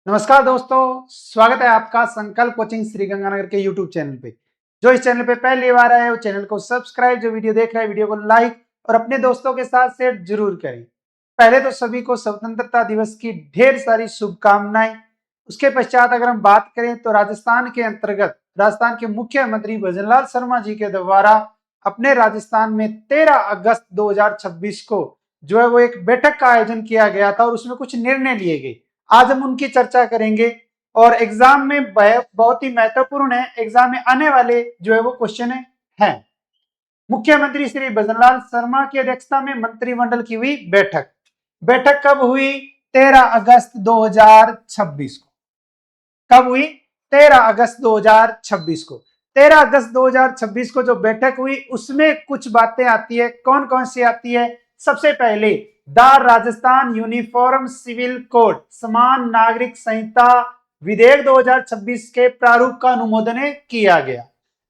नमस्कार दोस्तों, स्वागत है आपका संकल्प कोचिंग श्री गंगानगर के यूट्यूब चैनल पे। जो इस चैनल पे पहली बार आए वो चैनल को सब्सक्राइब, जो वीडियो देख रहे हैं वीडियो को लाइक और अपने दोस्तों के साथ शेयर जरूर करें। पहले तो सभी को स्वतंत्रता दिवस की ढेर सारी शुभकामनाएं। उसके पश्चात अगर हम बात करें तो राजस्थान के अंतर्गत राजस्थान के मुख्यमंत्री भजनलाल शर्मा जी के द्वारा अपने राजस्थान में 13 अगस्त 2026 को जो है वो एक बैठक का आयोजन किया गया था और उसमें कुछ निर्णय लिए गए। आज हम उनकी चर्चा करेंगे और एग्जाम में बहुत ही महत्वपूर्ण है, एग्जाम में आने वाले जो है वो क्वेश्चन है। मुख्यमंत्री श्री भजनलाल शर्मा की अध्यक्षता में मंत्रिमंडल की हुई बैठक। बैठक कब हुई? 13 अगस्त 2026 को। कब हुई? 13 अगस्त 2026 को। 13 अगस्त 2026 को जो बैठक हुई उसमें कुछ बातें आती है। कौन कौन सी आती है? सबसे पहले the Rajasthan uniform civil code समान नागरिक संहिता विधेयक 2026 के प्रारूप का अनुमोदन किया गया।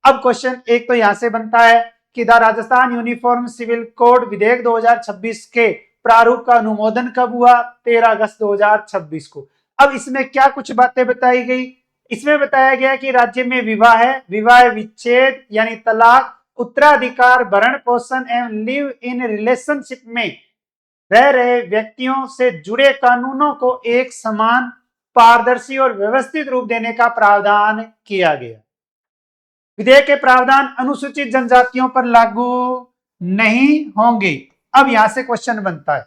अब क्वेश्चन एक तो यहां से बनता है कि the Rajasthan uniform civil code विधेयक 2026 के प्रारूप का अनुमोदन कब हुआ? 13 अगस्त 2026 को। अब इसमें क्या कुछ बातें बताई गई? इसमें बताया गया कि राज्य में विवाह विच्छेद यानी तलाक, उत्तराधिकार, भरण पोषण एवं लिव इन रिलेशनशिप में रह रहे व्यक्तियों से जुड़े कानूनों को एक समान, पारदर्शी और व्यवस्थित रूप देने का प्रावधान किया गया। विधेयक के प्रावधान अनुसूचित जनजातियों पर लागू नहीं होंगे। अब यहां से क्वेश्चन बनता है,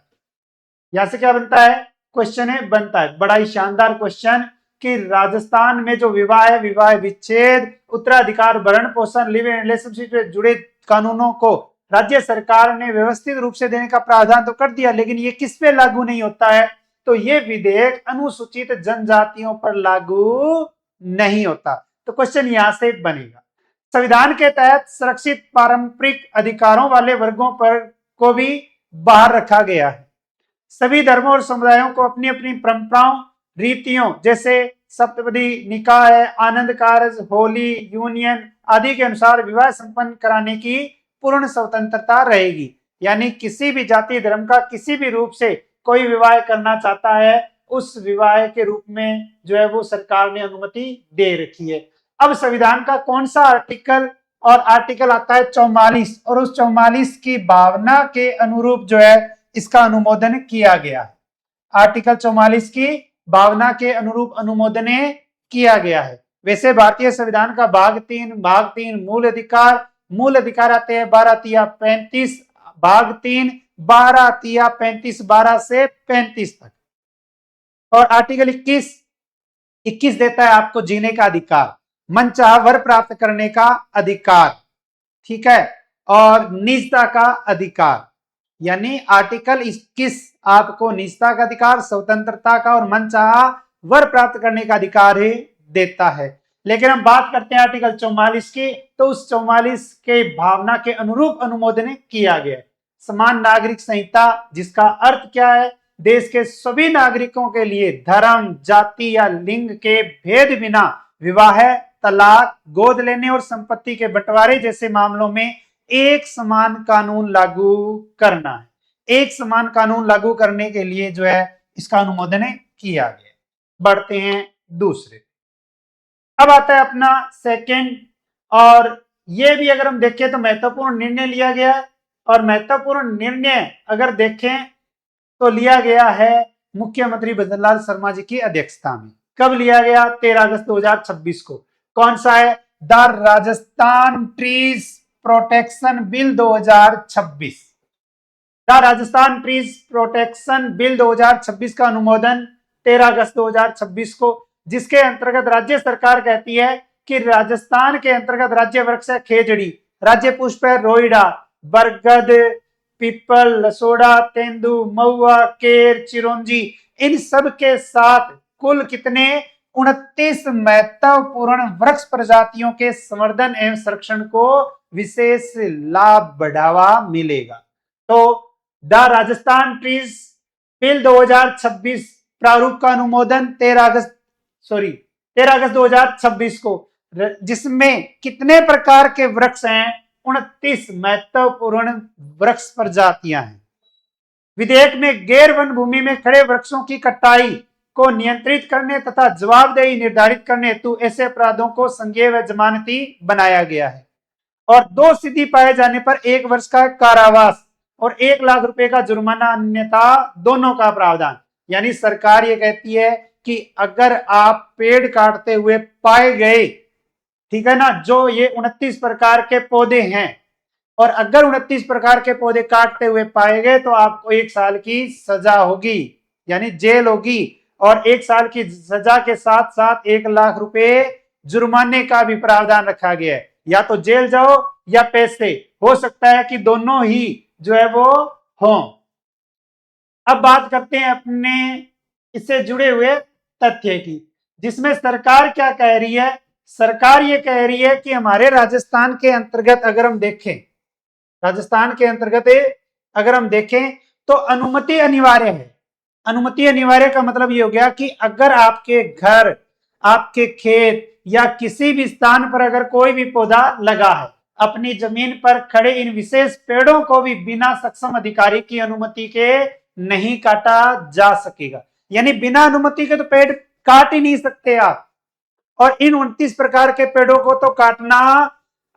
यहां से क्या बनता है? क्वेश्चन है बनता है, बड़ा ही शानदार क्वेश्चन कि राजस्थान में जो विवाह विच्छेद, उत्तराधिकार, भरण पोषण, लिव इन रिलेशनशिप से जुड़े कानूनों को राज्य सरकार ने व्यवस्थित रूप से देने का प्रावधान तो कर दिया, लेकिन ये किस पे लागू नहीं होता है? तो ये विधेयक अनुसूचित जनजातियों पर लागू नहीं होता। तो क्वेश्चन यहां से बनेगा। संविधान के तहत सुरक्षित पारंपरिक अधिकारों वाले वर्गों पर को भी बाहर रखा गया है। सभी धर्मों और समुदायों को अपनी अपनी परंपराओं, रीतियों जैसे सप्तपदी, निकाय, आनंद कारज, होली, यूनियन आदि के अनुसार विवाह संपन्न कराने की पूर्ण स्वतंत्रता रहेगी। यानी किसी भी जाति धर्म का किसी भी रूप से कोई विवाह करना चाहता है, उस विवाह के रूप में जो है वो सरकार ने अनुमति दे रखी है। अब संविधान का कौन सा आर्टिकल? और आर्टिकल आता है 44 और उस 44 की भावना के अनुरूप जो है इसका अनुमोदन किया गया है। आर्टिकल 44 की भावना के अनुरूप अनुमोदन किया गया है। वैसे भारतीय संविधान का भाग 3 मूल अधिकार आते हैं 12-35, भाग 3 12-35, 12 से 35 तक। और आर्टिकल 21 देता है आपको जीने का अधिकार, मनचाहा वर प्राप्त करने का अधिकार, ठीक है, और निजता का अधिकार। यानी आर्टिकल 21 आपको निजता का अधिकार, स्वतंत्रता का और मनचाहा वर प्राप्त करने का अधिकार ही देता है। लेकिन हम बात करते हैं आर्टिकल 44 की, तो उस 44 के भावना के अनुरूप अनुमोदन किया गया। समान नागरिक संहिता, जिसका अर्थ क्या है? देश के सभी नागरिकों के लिए धर्म, जाति या लिंग के भेद बिना विवाह, तलाक, गोद लेने और संपत्ति के बंटवारे जैसे मामलों में एक समान कानून लागू करना है। एक समान कानून लागू करने के लिए जो है इसका अनुमोदन किया गया। बढ़ते हैं दूसरे। अब आता है अपना सेकंड, और ये भी अगर हम देखें तो महत्वपूर्ण निर्णय लिया गया है। और महत्वपूर्ण निर्णय अगर देखें तो लिया गया है मुख्यमंत्री भजनलाल शर्मा जी की अध्यक्षता में। कब लिया गया? 13 अगस्त 2026 को। कौन सा है? The Rajasthan trees protection bill 2026। The Rajasthan trees protection bill 2026 का अनुमोदन 13 अगस्त 2026 को, जिसके अंतर्गत राज्य सरकार कहती है कि राजस्थान के अंतर्गत राज्य वृक्ष है खेजड़ी, राज्य पुष्प है रोइडा, बरगद, पीपल, लसोड़ा, तेंदु, महुआ, केर, चिरौंजी, इन सब के साथ कुल कितने? 29 महत्वपूर्ण वृक्ष प्रजातियों के संवर्धन एवं संरक्षण को विशेष लाभ बढ़ावा मिलेगा। तो द राजस्थान ट्रीज बिल 2026 प्रारूप का अनुमोदन 13 अगस्त 2026 को, जिसमें कितने प्रकार के वृक्ष हैं? 29 महत्वपूर्ण वृक्ष प्रजातियां हैं। विधेयक में गैर वन भूमि में खड़े वृक्षों की कटाई को नियंत्रित करने तथा जवाबदेही निर्धारित करने हेतु ऐसे अपराधों को संज्ञेय व जमानती बनाया गया है। और दोषी पाए जाने पर 1 वर्ष का कारावास और 1 लाख रुपए का जुर्माना अन्यथा दोनों का प्रावधान। यानी सरकार ये कहती है कि अगर आप पेड़ काटते हुए पाए गए, ठीक है ना, जो ये 29 प्रकार के पौधे हैं, और अगर 29 प्रकार के पौधे काटते हुए पाए गए तो आपको 1 साल की सजा होगी, यानी जेल होगी। और 1 साल की सजा के साथ साथ 1 लाख रुपए जुर्माने का भी प्रावधान रखा गया है। या तो जेल जाओ या पैसे, हो सकता है कि दोनों ही जो है वो हो। अब बात करते हैं अपने इससे जुड़े हुए तथ्य की, जिसमें सरकार क्या कह रही है। सरकार ये कह रही है कि हमारे राजस्थान के अंतर्गत अगर हम देखें, राजस्थान के अंतर्गत अगर हम देखें तो अनुमति अनिवार्य है। अनुमति अनिवार्य का मतलब ये हो गया कि अगर आपके घर, आपके खेत या किसी भी स्थान पर अगर कोई भी पौधा लगा है, अपनी जमीन पर खड़े इन विशेष पेड़ों को भी बिना सक्षम अधिकारी की अनुमति के नहीं काटा जा सकेगा। यानी बिना अनुमति के तो पेड़ काट ही नहीं सकते आप। और इन 29 प्रकार के पेड़ों को तो काटना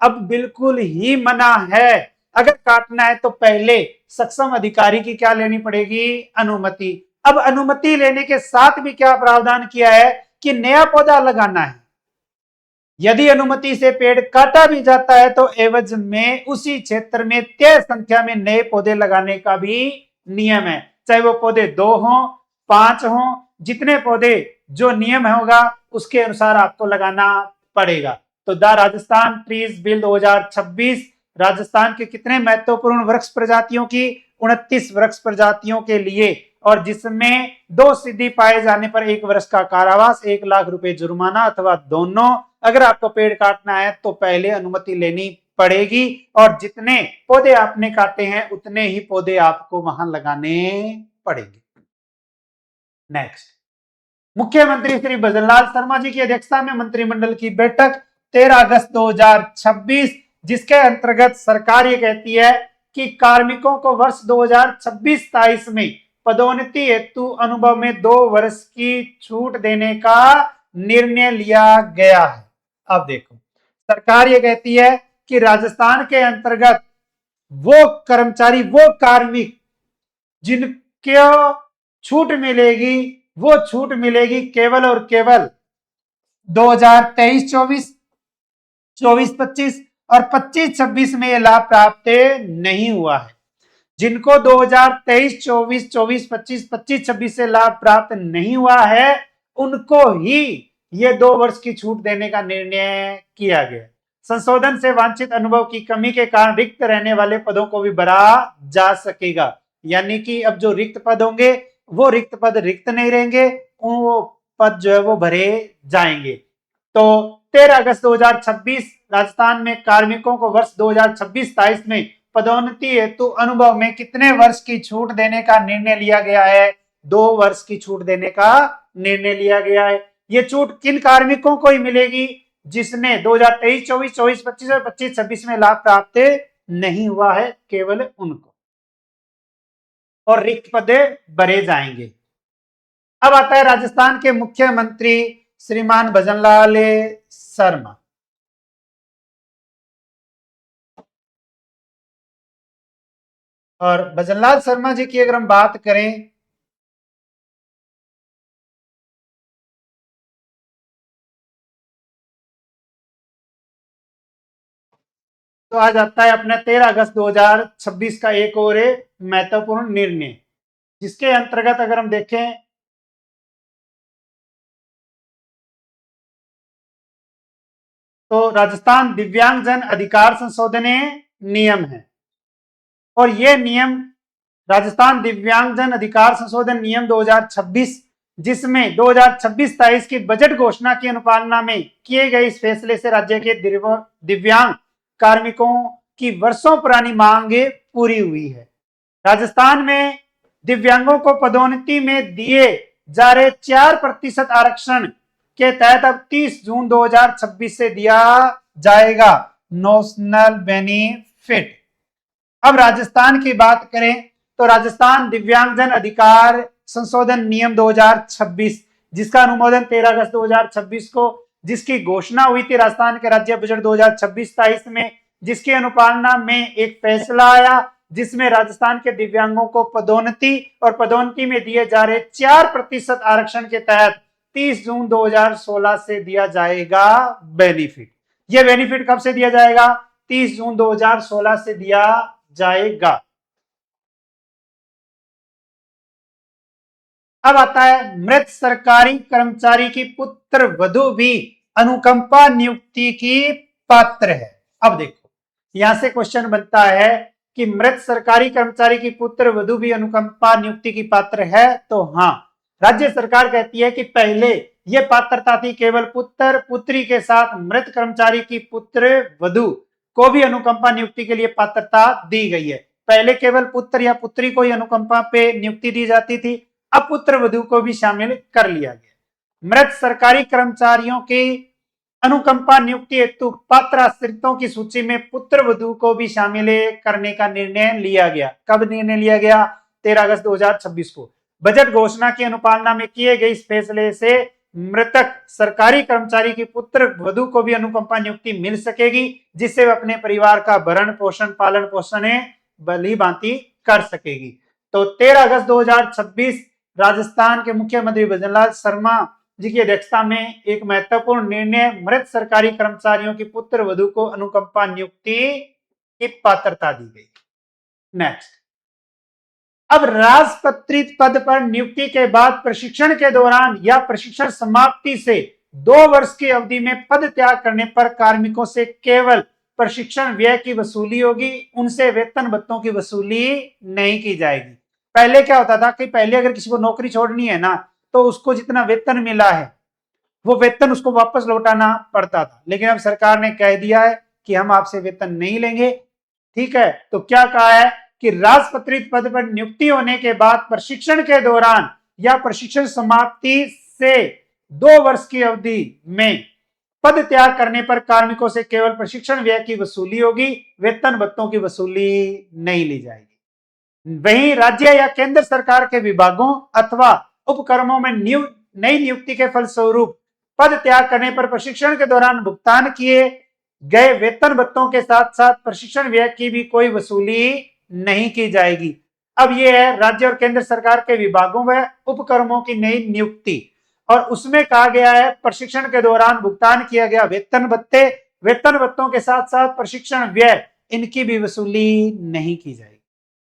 अब बिल्कुल ही मना है। अगर काटना है तो पहले सक्षम अधिकारी की क्या लेनी पड़ेगी, अनुमति। अब अनुमति लेने के साथ भी क्या प्रावधान किया है कि नया पौधा लगाना है। यदि अनुमति से पेड़ काटा भी जाता है तो एवज में उसी क्षेत्र में तय संख्या में नए पौधे लगाने का भी नियम है। चाहे वो पौधे 2 हों, 5 हों, जितने पौधे जो नियम होगा उसके अनुसार आपको लगाना पड़ेगा। तो the Rajasthan trees bill 2026 Rajasthan के कितने महत्वपूर्ण वृक्ष प्रजातियों की, 29 वृक्ष प्रजातियों के लिए, और जिसमें दोषी पाए जाने पर 1 वर्ष का कारावास, 1 लाख रुपए जुर्माना अथवा दोनों। अगर आपको पेड़ काटना है तो पहले अनुमति लेनी पड़ेगी, और जितने पौधे आपने काटे हैं उतने ही पौधे आपको वहां लगाने पड़ेंगे। नेक्स्ट, मुख्यमंत्री श्री भजनलाल शर्मा जी की अध्यक्षता में मंत्रिमंडल की बैठक 13 अगस्त 2026, जिसके अंतर्गत सरकार ये कहती है कि कार्मिकों को वर्ष 2026-27 में पदोन्नति हेतु अनुभव में 2 वर्ष की छूट देने का निर्णय लिया गया है। अब देखो, सरकार ये कहती है कि राजस्थान के अंतर्गत वो कर्मचारी, वो कार्मिक जिनको छूट मिलेगी, वो छूट मिलेगी केवल और केवल 2023-24, 24-25 और 25-26 में यह लाभ प्राप्त नहीं हुआ है। जिनको 2023-24, 24-25, 25-26 से लाभ प्राप्त नहीं हुआ है, उनको ही ये 2 वर्ष की छूट देने का निर्णय किया गया। संशोधन से वांछित अनुभव की कमी के कारण रिक्त रहने वाले पदों को भी भरा जा सकेगा। यानी कि अब जो रिक्त पद होंगे वो रिक्त पद रिक्त नहीं रहेंगे, वो पद जो है वो भरे जाएंगे। तो 13 अगस्त 2026 राजस्थान में कार्मिकों को वर्ष 2026-27 में पदोन्नति हेतु अनुभव में कितने वर्ष की छूट देने का निर्णय लिया गया है? 2 वर्ष की छूट देने का निर्णय लिया गया है। ये छूट किन कार्मिकों को ही मिलेगी? जिसने 2023-24, 24-25 और 25-26 में लाभ प्राप्त नहीं हुआ है, केवल उनको, और रिक्त पद भरे जाएंगे। अब आता है राजस्थान के मुख्यमंत्री श्रीमान भजनलाल शर्मा। और भजनलाल शर्मा जी की अगर हम बात करें तो आज आता है अपने 13 अगस्त 2026 का एक और महत्वपूर्ण निर्णय, जिसके अंतर्गत अगर हम देखें तो राजस्थान दिव्यांगजन अधिकार संशोधन नियम है। और यह नियम राजस्थान दिव्यांगजन अधिकार संशोधन नियम 2026, जिसमें 2026-27 की बजट घोषणा की अनुपालना में किए गए इस फैसले से राज्य के दिव्यांग कार्मिकों की वर्षों पुरानी मांग पूरी हुई है। राजस्थान में दिव्यांगों को पदोन्नति में दिए जा रहे 4% आरक्षण के तहत अब 30 जून 2026 से दिया जाएगा नेशनल बेनिफिट। अब राजस्थान की बात करें तो राजस्थान दिव्यांगजन अधिकार संशोधन नियम 2026, जिसका अनुमोदन 13 अगस्त 2026 को, जिसकी घोषणा हुई थी राजस्थान के राज्य बजट 2026-23 में, जिसकी अनुपालना में एक फैसला आया जिसमें राजस्थान के दिव्यांगों को पदोन्नति और पदोन्नति में दिए जा रहे 4% आरक्षण के तहत 30 जून 2016 से दिया जाएगा बेनिफिट। यह बेनिफिट कब से दिया जाएगा? 30 जून 2016 से दिया जाएगा। अब आता है मृत सरकारी कर्मचारी की पुत्र वधू भी अनुकंपा नियुक्ति की पात्र है। अब देखो यहां से क्वेश्चन बनता है कि मृत सरकारी कर्मचारी की पुत्र वधू भी अनुकंपा नियुक्ति की पात्र है, तो हाँ, राज्य सरकार कहती है कि पहले यह पात्रता थी केवल पुत्र पुत्री के साथ मृत कर्मचारी की पुत्र वधू को भी अनुकंपा नियुक्ति के लिए पात्रता दी गई है। पहले केवल पुत्र या पुत्री को ही अनुकंपा पे नियुक्ति दी जाती थी, अब पुत्र वधू को भी शामिल कर लिया गया। मृत सरकारी कर्मचारियों की अनुकंपा नियुक्ति हेतु पात्र आश्रितों की सूची में पुत्र वधू को भी शामिल करने का निर्णय लिया गया। कब निर्णय लिया गया? 13 अगस्त 2026 को। बजट घोषणा की अनुपालना में किए गए इस फैसले से मृतक सरकारी कर्मचारी की पुत्र वधू को भी अनुकंपा नियुक्ति मिल सकेगी, जिससे वह अपने परिवार का भरण पोषण पालन पोषण भली भांति कर सकेगी। तो 13 अगस्त 2026 राजस्थान के मुख्यमंत्री भजनलाल शर्मा जी की अध्यक्षता में एक महत्वपूर्ण निर्णय मृत सरकारी कर्मचारियों की पुत्र वधू को अनुकंपा नियुक्ति की पात्रता दी गई। नेक्स्ट, अब राजपत्रित पद पर नियुक्ति के बाद प्रशिक्षण के दौरान या प्रशिक्षण समाप्ति से 2 वर्ष की अवधि में पद त्याग करने पर कार्मिकों से केवल प्रशिक्षण व्यय की वसूली होगी, उनसे वेतन भत्तों की वसूली नहीं की जाएगी। पहले क्या होता था कि पहले अगर किसी को नौकरी छोड़नी है ना, तो उसको जितना वेतन मिला है वो वेतन उसको वापस लौटाना पड़ता था, लेकिन अब सरकार ने कह दिया है कि हम आपसे वेतन नहीं लेंगे। ठीक है, तो क्या कहा है कि राजपत्रित पद पर नियुक्ति होने के बाद प्रशिक्षण के दौरान या प्रशिक्षण समाप्ति से 2 वर्ष की अवधि में पद त्याग करने पर कार्मिकों से केवल प्रशिक्षण व्यय की वसूली होगी, वेतन भत्तों की वसूली नहीं ली जाएगी। वहीं राज्य या केंद्र सरकार के विभागों अथवा उपक्रमों में नई नियुक्ति के फलस्वरूप पद त्याग करने पर प्रशिक्षण के दौरान भुगतान किए गए वेतन भत्तों के साथ साथ प्रशिक्षण व्यय की भी कोई वसूली नहीं की जाएगी। अब यह है राज्य और केंद्र सरकार के विभागों व उपक्रमों की नई नियुक्ति, और उसमें कहा गया है प्रशिक्षण के दौरान भुगतान किया गया वेतन भत्तों के साथ साथ प्रशिक्षण व्यय, इनकी भी वसूली नहीं की जाएगी।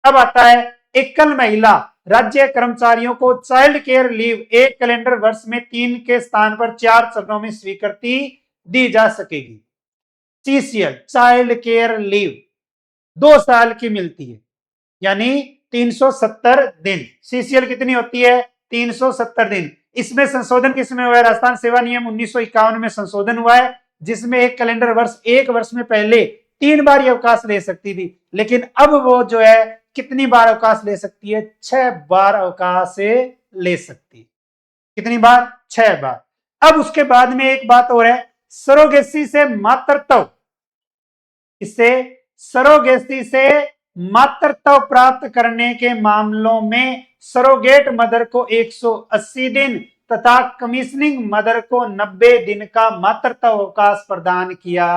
अब आता है एकल महिला राज्य कर्मचारियों को चाइल्ड केयर लीव एक कैलेंडर वर्ष में 3 के स्थान पर 4 चरणों में स्वीकृति दी जा सकेगी। सीसीएल चाइल्ड केयर लीव 2 साल की मिलती है, यानी 370 दिन। सीसीएल कितनी होती है? 370 दिन। इसमें संशोधन किसमें हुआ है? राजस्थान सेवा नियम 1951 में संशोधन हुआ है, जिसमें एक कैलेंडर वर्ष एक वर्ष में पहले 3 बार ये अवकाश ले सकती थी, लेकिन अब वो जो है कितनी बार अवकाश ले सकती है? 6 बार अवकाश ले सकती है। कितनी बार? 6 बार। अब उसके बाद में एक बात और है, सरोगेसी से मातृत्व, इससे सरोगेसी से मातृत्व प्राप्त करने के मामलों में सरोगेट मदर को 180 दिन तथा कमीशनिंग मदर को 90 दिन का मातृत्व अवकाश प्रदान किया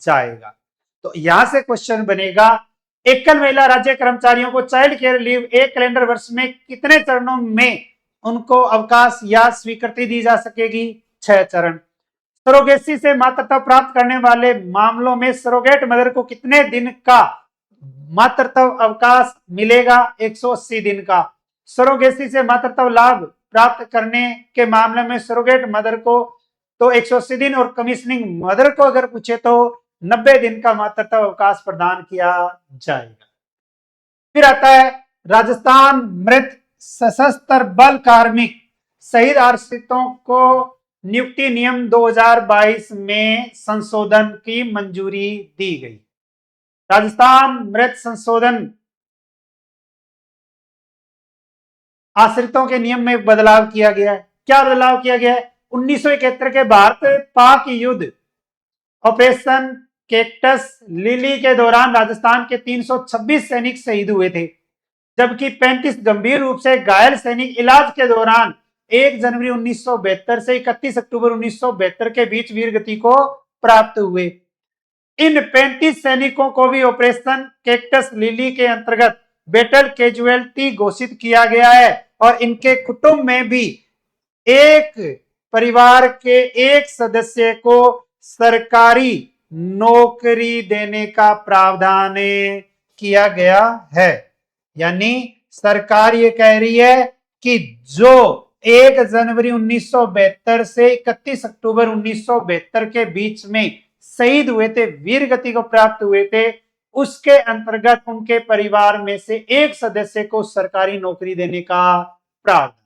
जाएगा। तो यहां से क्वेश्चन बनेगा, एकल महिला राज्य कर्मचारियों को चाइल्ड केयर लीव एक कैलेंडर वर्ष में कितने चरणों में उनको अवकाश या स्वीकृति दी जा सकेगी? 6 चरण। सरोगेसी से मातृत्व प्राप्त करने वाले मामलों में सरोगेट मदर को कितने दिन का मातृत्व अवकाश मिलेगा? 180 दिन का। सरोगेसी से मातृत्व लाभ प्राप्त करने के मामले में सरोगेट मदर को तो 180 दिन और कमीशनिंग मदर को अगर पूछे तो 90 दिन का मातृत्व अवकाश प्रदान किया जाएगा। फिर आता है राजस्थान मृत सशस्त्र बल कार्मिक शहीद आश्रितों को नियुक्ति नियम 2022 में संशोधन की मंजूरी दी गई। राजस्थान मृत संशोधन आश्रितों के नियम में बदलाव किया गया है। क्या बदलाव किया गया है? 1971 के भारत पाक युद्ध ऑपरेशन कैक्टस लिली के दौरान राजस्थान के 326 सैनिक शहीद हुए थे। जबकि 35 गंभीर रूप से घायल सैनिक इलाज के दौरान 1 जनवरी 1972 से 31 अक्टूबर 1972 के बीच वीर गति को प्राप्त हुए। इन 35 सैनिकों को भी ऑपरेशन कैक्टस लिली के अंतर्गत बैटल कैजुअल्टी घोषित किया गया है और इनके कुटुंब में भी एक परिवार के एक सदस्य को सरकारी नौकरी देने का प्रावधान किया गया है। यानी सरकार ये कह रही है कि जो 1 जनवरी 1972 से 31 अक्टूबर 1972 के बीच में शहीद हुए थे, वीर गति को प्राप्त हुए थे, उसके अंतर्गत उनके परिवार में से एक सदस्य को सरकारी नौकरी देने का प्रावधान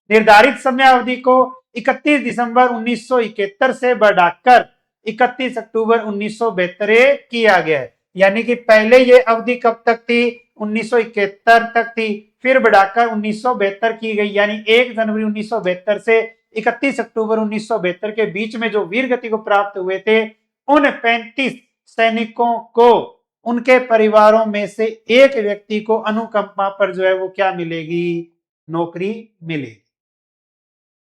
निर्धारित समय अवधि को 31 दिसंबर 1971 से बढ़ाकर 31 अक्टूबर 1972 किया गया है। यानी कि पहले ये अवधि कब तक थी? 1971 तक थी, फिर बढ़ाकर 1972 की गई। यानी 1 जनवरी 1972 से 31 अक्टूबर 1972 के बीच में जो वीर गति को प्राप्त हुए थे, उन 35 सैनिकों को उनके परिवारों में से एक व्यक्ति को अनुकंपा पर जो है वो क्या मिलेगी? नौकरी मिलेगी।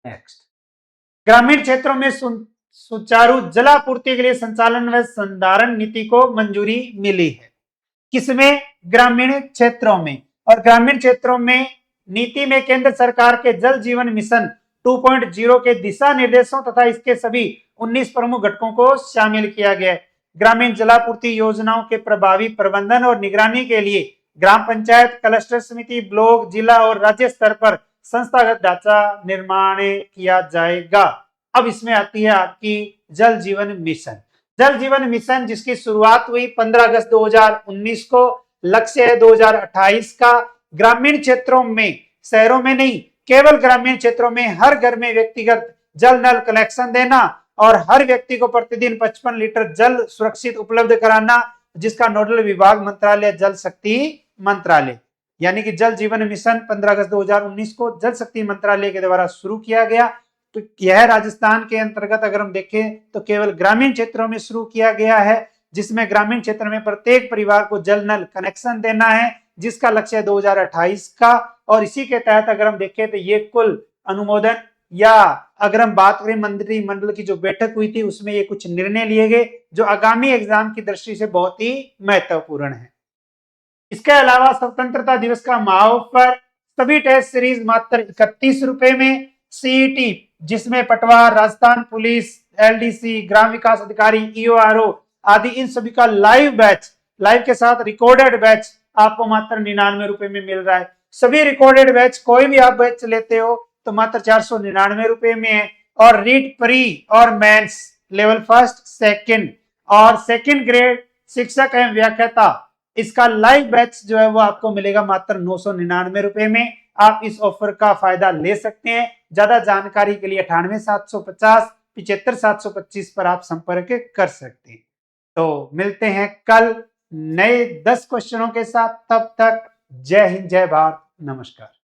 नेक्स्ट, ग्रामीण क्षेत्रों में सुचारू जलापूर्ति के लिए संचालन व संधारण नीति को मंजूरी मिली है। किसमें? ग्रामीण क्षेत्रों में। और ग्रामीण क्षेत्रों में नीति में केंद्र सरकार के जल जीवन मिशन 2.0 के दिशा निर्देशों तथा इसके सभी 19 प्रमुख घटकों को शामिल किया गया है। ग्रामीण जलापूर्ति योजनाओं के प्रभावी प्रबंधन और निगरानी के लिए ग्राम पंचायत, क्लस्टर समिति, ब्लॉक, जिला और राज्य स्तर पर संस्थागत ढांचा निर्माण किया जाएगा। अब इसमें आती है आपकी जल जीवन मिशन। जल जीवन मिशन जिसकी शुरुआत हुई 15 अगस्त 2019 को, लक्ष्य है 2028 का। ग्रामीण क्षेत्रों में, शहरों में नहीं, केवल ग्रामीण क्षेत्रों में हर घर में व्यक्तिगत जल नल कनेक्शन देना और हर व्यक्ति को प्रतिदिन 55 लीटर जल सुरक्षित उपलब्ध कराना, जिसका नोडल विभाग मंत्रालय जल शक्ति मंत्रालय। यानी कि जल जीवन मिशन 15 अगस्त 2019 को जल शक्ति मंत्रालय के द्वारा शुरू किया गया। तो यह राजस्थान के अंतर्गत अगर हम देखें तो केवल ग्रामीण क्षेत्रों में शुरू किया गया है, जिसमें ग्रामीण क्षेत्र में प्रत्येक परिवार को जल नल कनेक्शन देना है, जिसका लक्ष्य है 2028 का। और इसी के तहत अगर हम देखें तो ये कुल अनुमोदन, या अगर हम बात करें मंत्रिमंडल की जो बैठक हुई थी, उसमें ये कुछ निर्णय लिए गए जो आगामी एग्जाम की दृष्टि से बहुत ही महत्वपूर्ण है। इसके अलावा स्वतंत्रता दिवस का ऑफर, सभी टेस्ट सीरीज मात्र 31 रुपए में। सीईटी जिसमें पटवार, राजस्थान पुलिस, एलडीसी, ग्राम विकास अधिकारी, ईओआरओ आदि इन सभी का लाइव बैच, लाइव के साथ रिकॉर्डेड बैच आपको मात्र 99 रुपए में मिल रहा है। सभी रिकॉर्डेड बैच कोई भी आप बैच लेते हो तो मात्र 499 रुपए में है। और रीट प्री और मेंस लेवल फर्स्ट, सेकंड और सेकंड ग्रेड शिक्षक एवं व्याख्याता, इसका लाइव बैच जो है वो आपको मिलेगा मात्र 999 रुपए में। आप इस ऑफर का फायदा ले सकते हैं। ज्यादा जानकारी के लिए 98 750 75 725 पर आप संपर्क कर सकते हैं। तो मिलते हैं कल नए 10 क्वेश्चनों के साथ। तब तक जय हिंद, जय भारत, नमस्कार।